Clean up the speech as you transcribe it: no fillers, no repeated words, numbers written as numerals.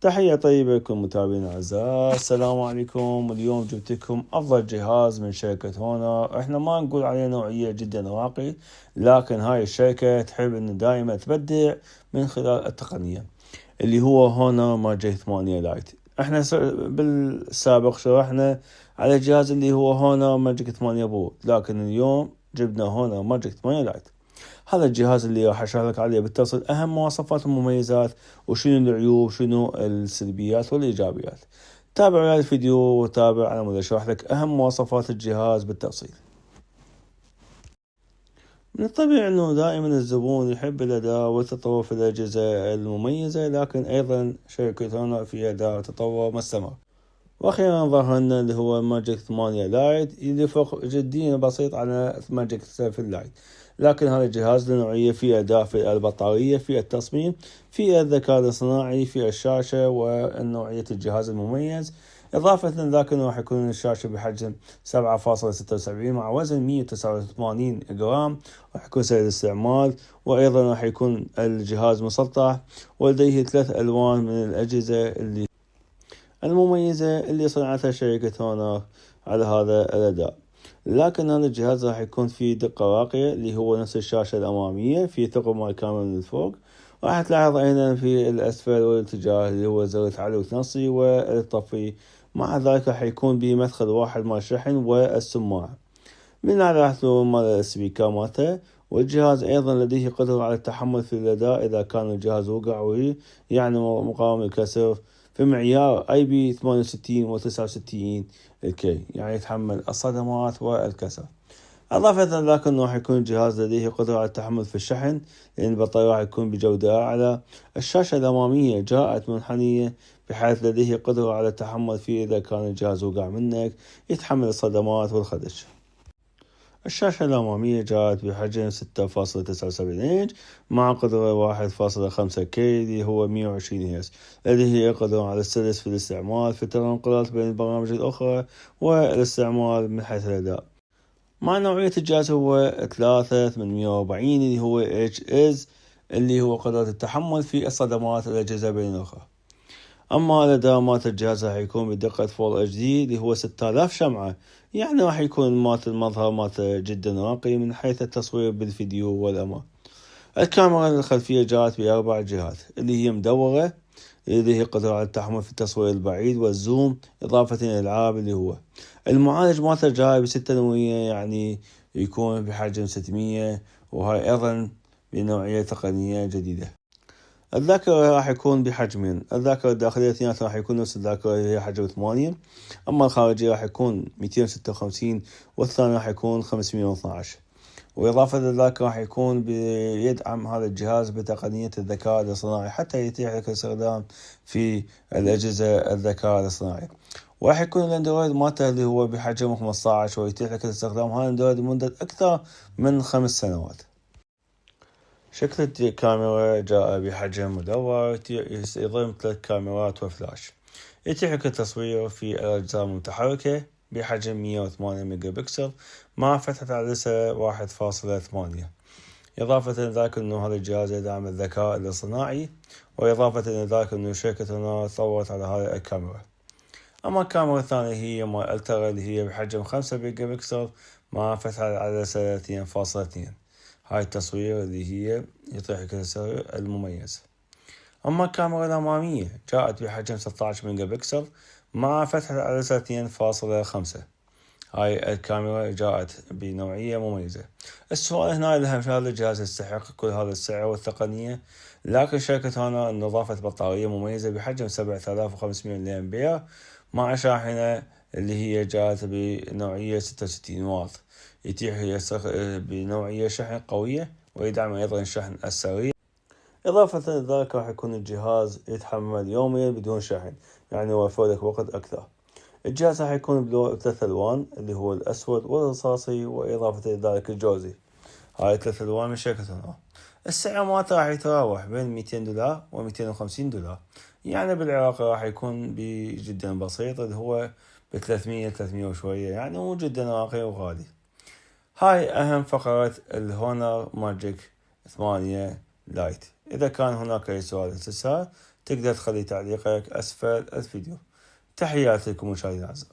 تحية طيبة لكم متابعينا الأعزاء، السلام عليكم. اليوم جبت لكم أفضل جهاز من شركة هونر. إحنا ما نقول عليه نوعية جدا راقي، لكن هاي الشركة تحب إن دائما تبدع من خلال التقنية اللي هو هونر ماجيك 8 لايت. إحنا بالسابق شرحنا على الجهاز اللي هو هونر ماجيك 8 برو، لكن اليوم جبنا هونر ماجيك 8 لايت. هذا الجهاز اللي راح اشرح لك عليه بالتفصيل اهم مواصفات والمميزات، وشنو العيوب شنو السلبيات والايجابيات. تابع هذا الفيديو وتابع على مود اشرح لك اهم مواصفات الجهاز بالتفصيل. من الطبيعي انه دائما الزبون يحب الاداء والتطور في الاجهزة المميزة، لكن ايضا شركة هونر في اداء وتطور مستمر. واخيرا ظهر لنا اللي هو ماجيك 8 لايت اللي فرق جديا بسيط على ماجيك 7 لايت، لكن هذا الجهاز له نوعية في أداء، في البطارية، في التصميم، في الذكاء الصناعي، في الشاشة ونوعية الجهاز المميز. إضافة لذلك أنه راح يكون الشاشة بحجم 7.76 مع وزن 189 جرام، راح يكون سهل الاستعمال، وأيضا راح يكون الجهاز مسطح ولديه 3 ألوان من الأجهزة المميزة اللي صنعتها شركة هونر على هذا الأداء. لكن هذا الجهاز راح يكون فيه دقة راقية اللي هو نفس الشاشة الأمامية، في ثقب مال كامل من الفوق. راح تلاحظ أيضا في الأسفل والاتجاه اللي هو زر التعلق التنصي والطفي. مع ذلك راح يكون بمدخل واحد مال الشحن والسماعة. من على راح مال السبيكر مالته. والجهاز أيضا لديه قدرة على التحمل في الأداء إذا كان الجهاز وقع، يعني مقاوم للكسر، في معيار IP68 و 69 الكي، يعني يتحمل الصدمات والكسر. إضافة لذلك أنه راح يكون الجهاز لديه قدرة على التحمل في الشحن، لأن البطارية راح يكون بجودة أعلى. الشاشة الأمامية جاءت منحنية بحيث لديه قدرة على التحمل فيه إذا كان الجهاز وقع منك، يتحمل الصدمات والخدش. الشاشة الأمامية جاءت بحجم 6.79 إنش مع قدرة 1.5 كي اللي هو 120 هرتز. لديه قدرة على السلس في الاستعمال في التنقلات بين البرامج الأخرى والاستعمال من حيث الأداء. مع نوعية الجهاز هو 3840 اللي هو HS، اللي هو قدرة التحمل في الصدمات الأجهزة بين الأخرى. أما الأداء مالت الجهاز راح يكون بدقة فول HD اللي هو 6000 شمعة، يعني راح يكون المظهر مالته جدا راقي من حيث التصوير بالفيديو والأمان. الكاميرا الخلفية جاءت ب4 جهات اللي هي مدورة، لديه قدرة على التحمل في التصوير البعيد والزوم، إضافة إلى الألعاب. اللي هو المعالج مالته جاي ب6 نووية، يعني يكون بحجم 600، وهاي أيضا بنوعية تقنية جديدة. الذاكرة راح يكون بحجمين، الذاكرة الداخلية اثنيناتها راح يكون نفس الذاكرة اللي هي حجم 8، أما الخارجية راح يكون 256 والثاني راح يكون 512. وإضافة لذلك راح يكون بيدعم هذا الجهاز بتقنية الذكاء الصناعي حتى يتيح لك الاستخدام في الأجهزة الذكاء الصناعي. وراح يكون الأندرويد مالته اللي هو بحجم 15، ويتيح لك الاستخدام هذا الأندرويد لمدة أكثر من 5 سنوات. شكل الكاميرا جاء بحجم مدور يضم 3 كاميرات وفلاش. يتيح لك التصوير في الأجزاء المتحركة بحجم 108 ميجا بكسل مع فتحة عدسة 1.8. إضافة إلى ذلك أنه هذا الجهاز يدعم الذكاء الاصطناعي، وإضافة إلى ذلك أنه شركة هونر طورت على هذه الكاميرا. أما الكاميرا الثانية هي مال الترا اللي هي بحجم 5 ميجا بكسل مع فتحة العدسة 2.2. هاي التصوير اللي هي يعطيك التصوير المميز. أما الكاميرا الأمامية جاءت بحجم 16 ميجا بكسل مع فتحة العدسة 2.5. هاي الكاميرا جاءت بنوعية مميزة. السؤال هنا هل الجهاز يستحق كل هذا السعر والتقنية؟ لكن شركة هونر أن أضافت بطارية مميزة بحجم 7500 ملي أمبير مع شاحنة اللي هي جاءت بنوعية 66 واط، يتيح بنوعية شحن قوية، ويدعم أيضا الشحن السريع. إضافة لذلك راح يكون الجهاز يتحمل يوميا بدون شحن، يعني يوفر لك وقت أكثر. الجهاز راح يكون ب3 ألوان اللي هو الأسود والرصاصي، وإضافة إلى ذلك الجوزي. هاي 3 ألوان من شركة هونر. السعر مالته راح يتراوح بين $200 و$250، يعني بالعراق راح يكون بجدا بسيط اللي هو ب300 وشوية، يعني مو جدا راقي وغالي. هاي أهم فقرات الهونر ماجيك 8 لايت. إذا كان هناك أي سؤال استفسار تقدر تخلي تعليقك أسفل الفيديو. تحياتي لكم مشاهدينا الأعزاء.